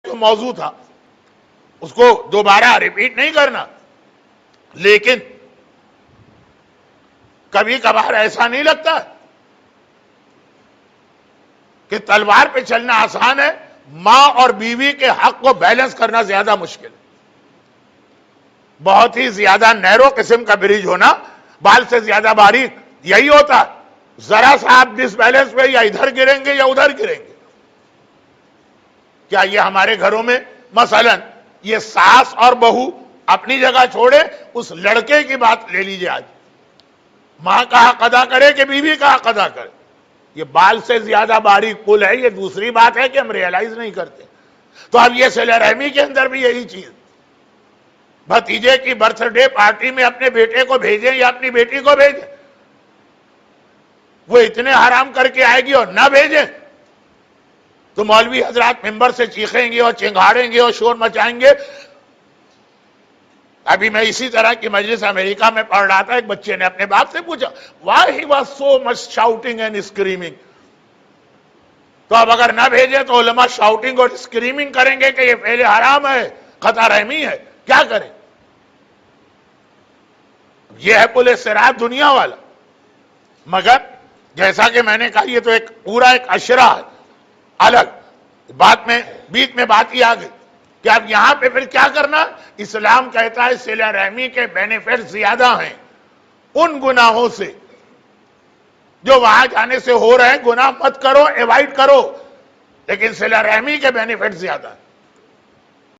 جو موضوع تھا اس کو دوبارہ ریپیٹ نہیں کرنا، لیکن کبھی کبھار ایسا نہیں لگتا کہ تلوار پہ چلنا آسان ہے، ماں اور بیوی کے حق کو بیلنس کرنا زیادہ مشکل ہے۔ بہت ہی زیادہ نیرو قسم کا برج ہونا، بال سے زیادہ باریک، یہی ہوتا ہے۔ ذرا سا آپ ڈس بیلنس پہ یا ادھر گریں گے یا ادھر گریں گے۔ کیا یہ ہمارے گھروں میں مثلا یہ ساس اور بہو اپنی جگہ چھوڑے، اس لڑکے کی بات لے لیجئے، آج ماں کا حق ادا کرے کہ بیوی کا حق ادا کرے؟ یہ بال سے زیادہ باریک پل ہے۔ یہ دوسری بات ہے کہ ہم ریئلائز نہیں کرتے۔ تو اب یہ صلہ رحمی کے اندر بھی یہی چیز، بھتیجے کی برتھ ڈے پارٹی میں اپنے بیٹے کو بھیجیں یا اپنی بیٹی کو بھیجیں، وہ اتنے حرام کر کے آئے گی اور نہ بھیجیں تو مولوی حضرات ممبر سے چیخیں گے اور چنگھاڑیں گے اور شور مچائیں گے۔ ابھی میں اسی طرح کی مجلس امریکہ میں پڑھ رہا تھا، ایک بچے نے اپنے باپ سے پوچھا why he was so much shouting and screaming، تو اب اگر نہ بھیجیں تو علماء شاؤٹنگ اور اسکریمنگ کریں گے کہ یہ فعل حرام ہے، قطع رحمی ہے، کیا کریں؟ یہ ہے پل صراط دنیا والا۔ مگر جیسا کہ میں نے کہا یہ تو ایک پورا ایک اشرہ ہے، الگ بات میں بیچ میں بات ہی آ گئی کہ اب یہاں پہ پھر کیا کرنا؟ اسلام کہتا ہے صلہ رحمی کے بینیفٹ زیادہ ہیں ان گناہوں سے جو وہاں جانے سے ہو رہے ہیں۔ گناہ مت کرو، ایوائڈ کرو، لیکن صلہ رحمی کے بینیفٹ زیادہ ہیں۔